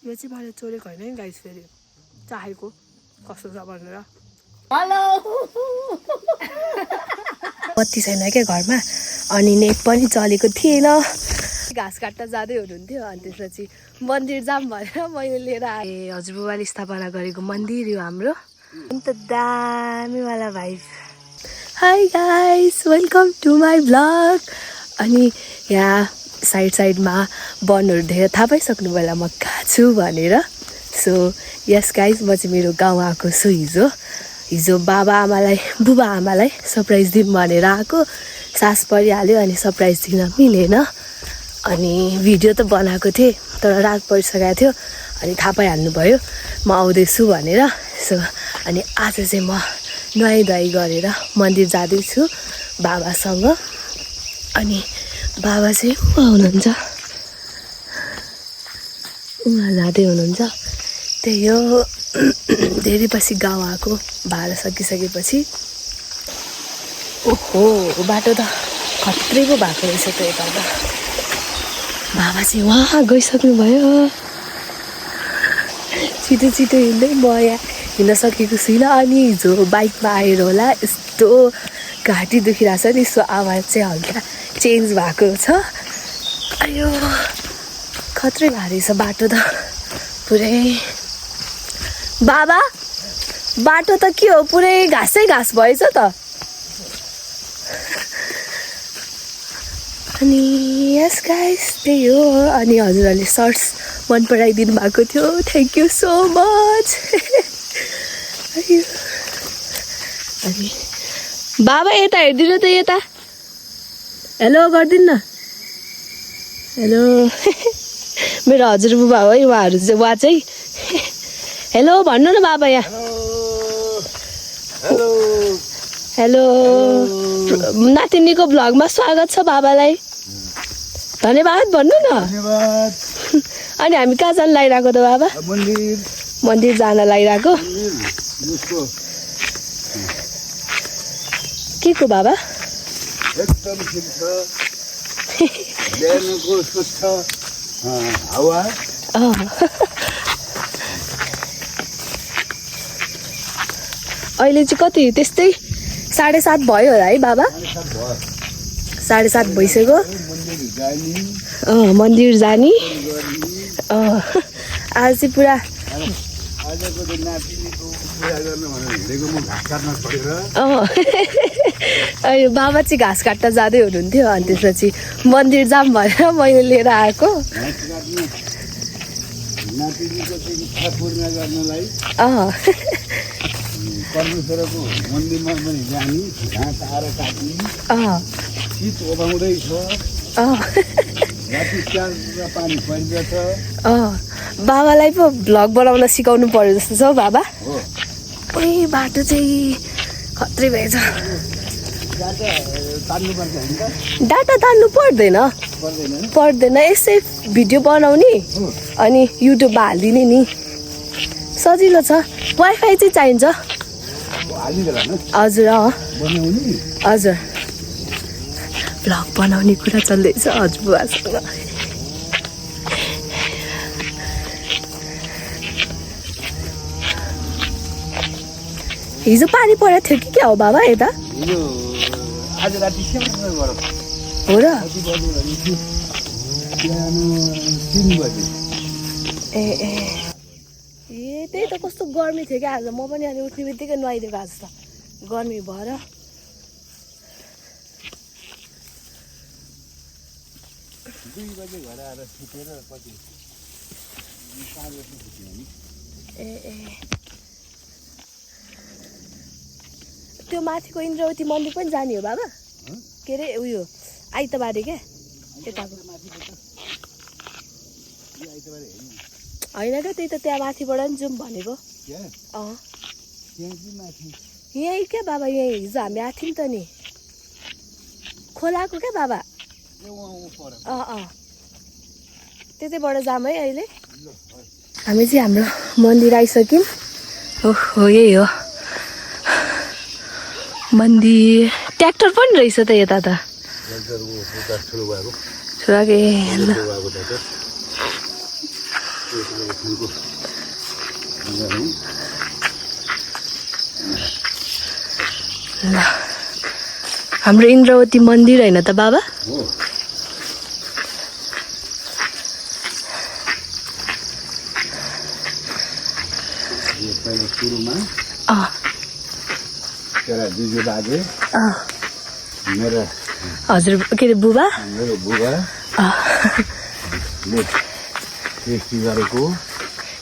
यो चाहिँ मैले चोरेको होइन नि गाइस, फेरि चाहेको कस्तो छ भनेर। हेलो बत्ती छैन क्या घरमा, अनि नेट पनि चलेको थिएन। घाँस काट्न जाँदै हुनुहुन्थ्यो, अनि त्यसपछि मन्दिर जाऊँ भनेर मैले लिएर आएँ। हजुरबुबाले स्थापना गरेको मन्दिर यो हाम्रो। अन्त दामीवाला भाइ। Hi guys, welcome to my vlog. अनि यहाँ साइडमा वनहरू धेरै थाहा पाइसक्नु होला म कहाँ छु भनेर। सो यस गाइस, म चाहिँ मेरो गाउँ आएको छु हिजो बुबा आमालाई सरप्राइज दिउँ भनेर आएको। सास परिहाल्यो अनि सरप्राइज दिन मिलेन। अनि भिडियो त बनाएको थिएँ तर रात परिसकेको थियो, अनि थाहा पाइहाल्नु भयो म आउँदैछु भनेर। सो अनि आज चाहिँ म नुहाइधुवाइ गरेर मन्दिर जाँदैछु बाबासँग। अनि बाबा चाहिँ उहाँ हुनुहुन्छ, उहाँ जाँदै हुनुहुन्छ। त्यही हो, धेरै पछि गाउँ आएको भाडा सकिसकेपछि। ओहो, बाटो त खत्रै पो भएको रहेछ त यता त। बाबा चाहिँ उहाँ गइसक्नु भयो। छिटो हिँड्दै म यहाँ हिँड्न सकेको छुइनँ। अनि हिजो बाइकमा आएर होला यस्तो घाँटी दुखिरहेको छ नि, यसो आवाज चाहिँ हल्का चेन्ज भएको छ। अयो खत्रै भारी छ बाटो त पुरै। बाबा बाटो त के हो, पुरै घाँसै घाँस भएछ त। अनि यस गाइस, त्यही हो। अनि हजुरहरूले सर्ट्स मन पराइदिनु भएको थियो, थ्याङ्क यू सो मच। अनि बाबा यता हेरिदिनु त, यता हेलो गरिदिनु न। हेलो मेरो हजुरबुबा हो है, उहाँ चाहिँ हेलो भन्नु न बाबा। यहाँ हेलो हेलो, नातिनीको भ्लगमा स्वागत छ बाबालाई, धन्यवाद भन्नु न। धन्यवाद। अनि हामी कहाँ जान लागिरहेको त बाबा? मन्दिर जान लागिरहेको। के को बाबा? एकदम ठिक छ। बिहानको स्वच्छ हावा। अहिले चाहिँ कति, त्यस्तै 7:30 भयो होला है बाबा? 7:30 भइसक्यो। मन्दिर जाने। आज चाहिँ पुरा बाबा चाहिँ घाँस काट्न जाँदै हुनुहुन्थ्यो, अनि त्यसपछि मन्दिर जाऊँ भनेर मैले लिएर आएको। परमेश्वरको मन्दिरमा पनि जाने, घाँस आएर काट्ने, शीत ओभाउँदैछ, राति 4 पानी परिरहेछ। बाबालाई पो भ्लग बनाउन सिकाउनु पर्यो जस्तो छ हौ बाबा। ओइ बाटो चाहिँ खत्रै भएछ। डाटा तान्नु पर्दैन, यसै भिडियो बनाउने अनि युट्युबमा हालिदिने नि, सजिलो छ। वाइफाई चाहिँ चाहिन्छ हजुर। हजुर, भ्लग बनाउने कुरा चल्दैछ हजुरबुवासँग। हिजो पानी परेको थियो कि क्या हो बाबा यता? आज राति हो र? ए त्यही त, कस्तो गर्मी थियो क्या आज। म पनि अनि उठ्ने बित्तिकै नुहाइदिएको आज त गर्मी भएर। त्यो माथिको इन्द्रवती मन्दिर पनि जाने हो बाबा? के अरे उयो आइतबारे क्या यताको होइन क्या, त्यही त त्यहाँ माथिबाट नि जाउँ भनेको। यहीँ क्या बाबा, यहीँ हिजो हामी आएको थियौँ त नि, खोलाको क्या बाबा। त्यतैबाट जाऊँ है अहिले। हामी चाहिँ हाम्रो मन्दिर आइसक्यौँ। ओहो, यही हो मन्दिर। ट्र्याक्टर पनि रहेछ त यता त। छोराको ल हाम्रो इन्द्रवती मन्दिर होइन त बाबा? हो यो पहिला सुरुमा तेरा दिदी बाजे मेरो हजुर के अरे बुबा मेरो बुबाले सृष्टि गरेको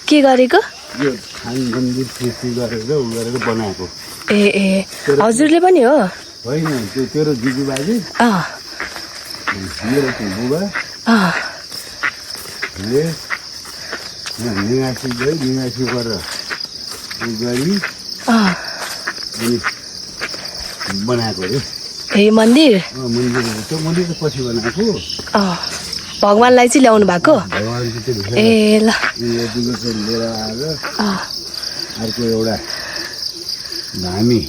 के गरेको? यो थान मन्दिर सृष्टि गरेर उ गरेर बनाएको। ए ए हजुरले पनि हो? होइन त्यो तेरो दिदी बाजे मेरो त्यो बुबा निवासी गई निवासी गरेर उ गरी अनि बनाएको अरे ए मन्दिर? मन्दिर त्यो मन्दिर त पछि बनाएको भगवान्लाई चाहिँ ल्याउनु भएको? भगवान् चाहिँ ए ल दिगो चाहिँ लिएर आएर अर्को एउटा धामी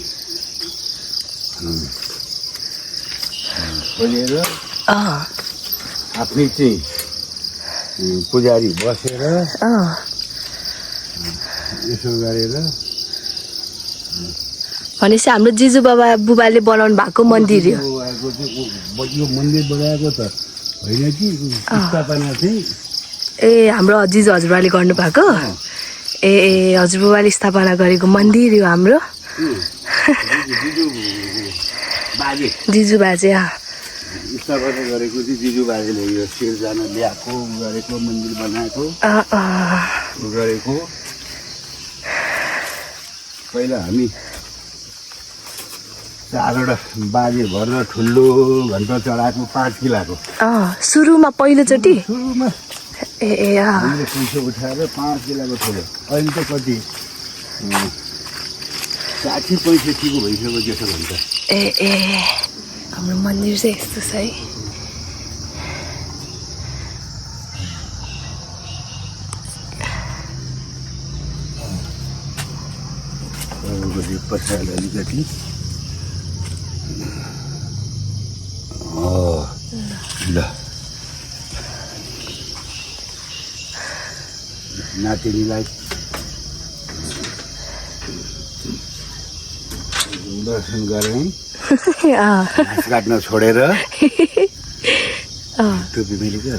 खोलेर आफ्नै चाहिँ पुजारी बसेर यसो गरेर भनेपछि हाम्रो जिजु बाबा बुबाले बनाउनु भएको मन्दिर हो? यो मन्दिर बनाएको त होइन कि स्थापना चाहिँ ए हाम्रो जिजु हजुरबाले गर्नु भएको? ए ए हजुरबुबाले स्थापना गरेको मन्दिर हो हाम्रो जिजु बाजे स्थापना गरेको चाहिँ जिजु बाजेले यो सिर्जना ल्याएको गरेको मन्दिर बनाएको गरेको। पहिला हामी 4वटा बाजे भरेर ठुलो घन्टा चढाएको 5 किलोको सुरुमा पहिलोचोटि सुरुमा ए ए हामीले पैसा उठाएर 5 किलोको ठुलो। अहिले त कति 60-65 भइसक्यो जस्तो भन्छ। ए ए हाम्रो मन्दिर चाहिँ यस्तो छ है। पछाडि अलिकति ल नातिनीलाई दर्शन गरेँ घाँस काट्न छोडेर टोपी मैले क्या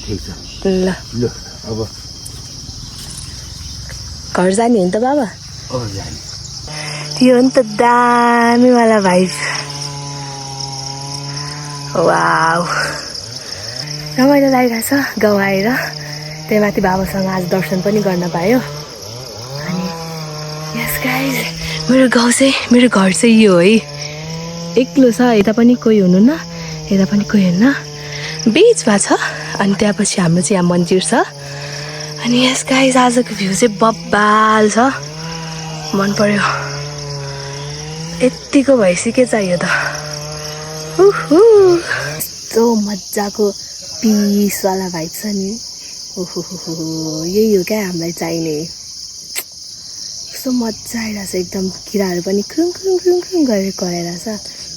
ठिक छ ल ल अब घर जाने हो नि त बाबा? जाने त्यो हो नि त दामीवाला भाइब। वाउ रमाइलो लागिरहेछ गाउँ आएर। त्यही माथि बाबासँग आज दर्शन पनि गर्न पायो। अनि यस गाइज मेरो गाउँ चाहिँ मेरो घर चाहिँ यो है। एक्लो छ, यता पनि कोही हुनुहुन्न यता पनि कोही हुन्न, बिचमा छ। अनि त्यहाँपछि हाम्रो चाहिँ यहाँ मन्दिर छ। अनि यस गाइज आजको भ्यू चाहिँ बब्बाल छ, मन पर्यो। यत्तिको भएपछि के चाहियो त। यस्तो मजाको पिसवाला भाइब छ नि। यही हो क्या हामीलाई चाहिने। कस्तो मजा आइरहेछ, एकदम किराहरू पनि क्रुङ क्रुङ क्रुङ क्रुङ गरेर कराइरहेछ।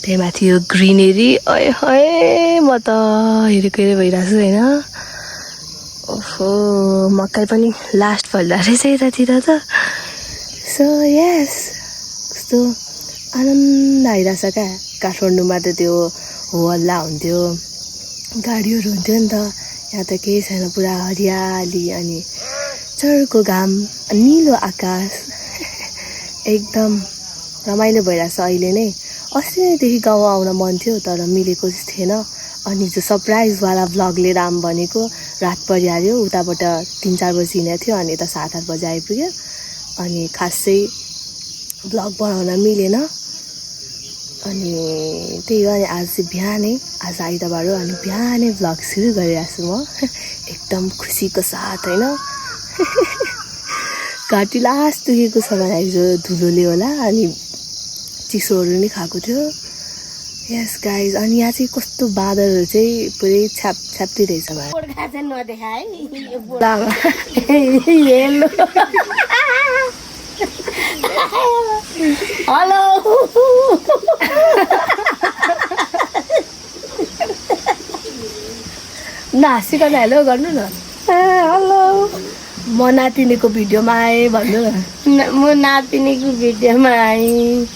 त्यही माथि यो ग्रिनेरी है म त हेरेको हेरे भइरहेछु होइन। ओहो मकै पनि लास्ट फल्दा रहेछ यतातिर त। सो यस कस्तो आनन्द आइरहेछ क्या। काठमाडौँमा त त्यो हल्ला हुन्थ्यो, गाडीहरू हुन्थ्यो नि त। यहाँ त केही छैन, पुरा हरियाली अनि चर्को घाम, निलो आकाश, एकदम रमाइलो भइरहेछ अहिले नै। अस्तिदेखि गाउँ आउन मन थियो तर मिलेको चाहिँ थिएन। अनि जो सरप्राइजवाला भ्लग लिएर आऊँ भनेको रात परिहाल्यो। उताबाट 3-4 बजी हिँडेको थियो अनि यता 7-8 बजी आइपुग्यो। अनि खासै भ्लग बनाउन मिलेन। अनि त्यही हो। अनि आज चाहिँ बिहानै, आज आइतबार हो, अनि बिहानै भ्लग सुरु गरिरहेको छु म एकदम खुसीको साथ होइन। घाँटी लास्ट दुखेको छ भने हिजो धुलोले होला, अनि चिसोहरू नि खाएको थियो। यस गाइज अनि यहाँ चाहिँ कस्तो बादलहरू चाहिँ पुरै छ्याप्ती रहेछ। हेलो नासिकन हेलो गर्नु न। हेलो म नातिनीको भिडियोमा आएँ भन्नु न। म नातिनीको भिडियोमा आएँ।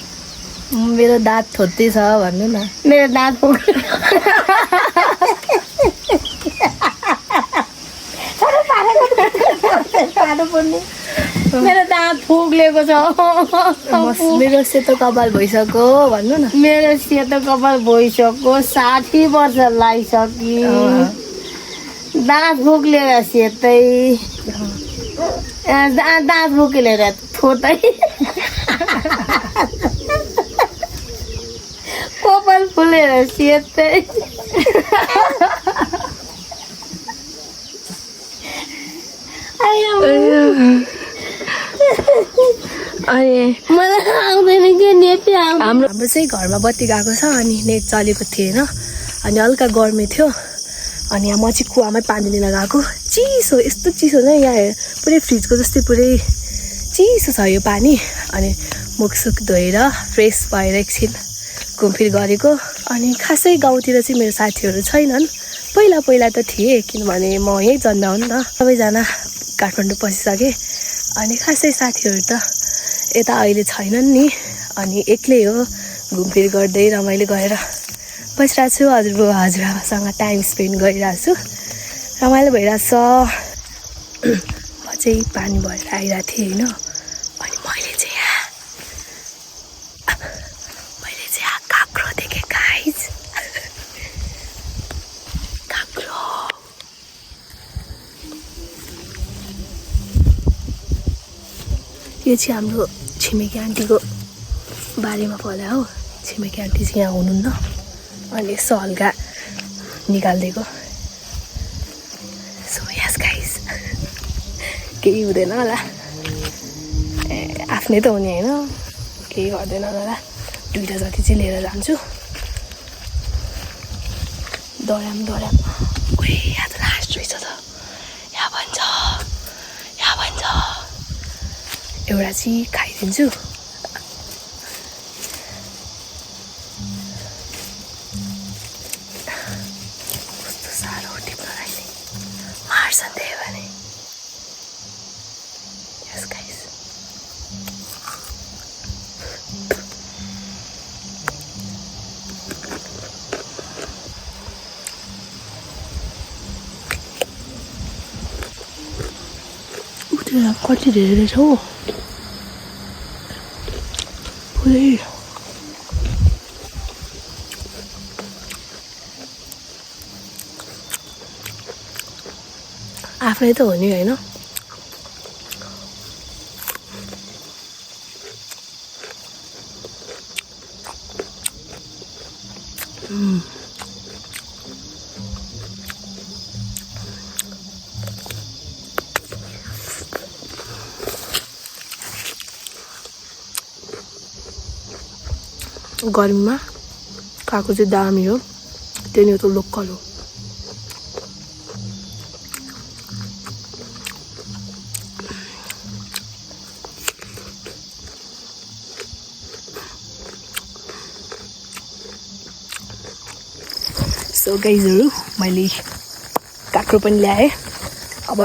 मेरो दाँत थोत्तै छ भन्नु न। मेरो दाँत मेरो दाँत फुक्लेको छ। मेरो सेतो कपाल भइसक्यो भन्नु न। मेरो सेतो कपाल भइसक्यो 60 वर्ष लागिसक्यो। दाँत फुक्लेर सेतै दाँत फुक्लेर थोतै कपाल फुलेर सेतै अनि मलाई आउँदैन के नेटै आउँदैन। हाम्रो चाहिँ घरमा बत्ती गएको छ अनि नेट चलेको थिएन अनि हल्का गर्मी थियो अनि यहाँ म चाहिँ कुवामै पानी लिन गएको। चिसो यस्तो चिसो नै यहाँ पुरै फ्रिजको जस्तै पुरै चिसो छ यो पानी। अनि मुखसुख धोएर फ्रेस भएर एकछिन घुमफिर गरेको। अनि खासै गाउँतिर चाहिँ मेरो साथीहरू छैनन्। पहिला पहिला त थिए किनभने म यहीँ जन्म हो नि त। सबैजना काठमाडौँ पसिसकेँ अनि खासै साथीहरू त यता अहिले छैनन् नि। अनि एक्लै हो घुमफिर गर्दै रमाइलो गरेर बसिरहेको छु। हजुरबुबा हजुरआमासँग टाइम स्पेन्ड गरिरहेको छु। रमाइलो भइरहेछ। म चाहिँ पानी भरेर आइरहेको थिएँ होइन। अनि मैले चाहिँ यहाँ काँक्रो देखेँ गाइज। काँक्रो यो चाहिँ हाम्रो छिमेकी आन्टीको बारीमा फल्यो हो। छिमेकी आन्टी चाहिँ यहाँ हुनुहुन्न अनि यसो हल्का निकालिदिएको। सो यस गाइस केही हुँदैन होला। ए आफ्नै त हुने होइन केही गर्दैन होला। 2टा जति चाहिँ लिएर जान्छु। डराम ओए यहाँ त लास्ट रहेछ त। यहाँ भन्छ एउटा चाहिँ खाइदिन्छु। कस्तो साह्रो टिप्नलाई मार्छन् त्यही भने। यस गाइस उतिर कति धेरै रहेछ हो पुरै। आफ्नै त हो नि होइन। गर्मीमा खाएको चाहिँ दामी हो। त्यही त लोकल हो। सो गाइजहरू मैले काँक्रो पनि ल्याएँ। अब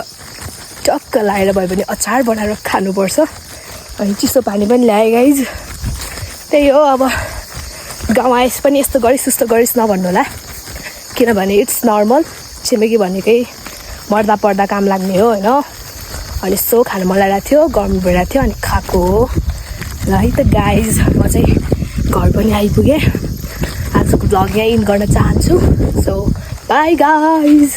टक्क लाएर भयो भने अचार बनाएर खानुपर्छ। अनि चिसो पानी पनि ल्याएँ गाइज। त्यही हो अब गाउँ आएस पनि यस्तो गरिस् उस्तो गरिस् नभन्नु होला किनभने इट्स नर्मल। छिमेकी भनेकै मर्दा पर्दा काम लाग्ने हो होइन। अनि यसो खानु मन लागिरहेको थियो गर्मी भइरहेको थियो अनि खाएको हो। ल है त गाइज म चाहिँ घर पनि आइपुगेँ। आजको भ्लग यहाँ इन्ड गर्न चाहन्छु। So by guys.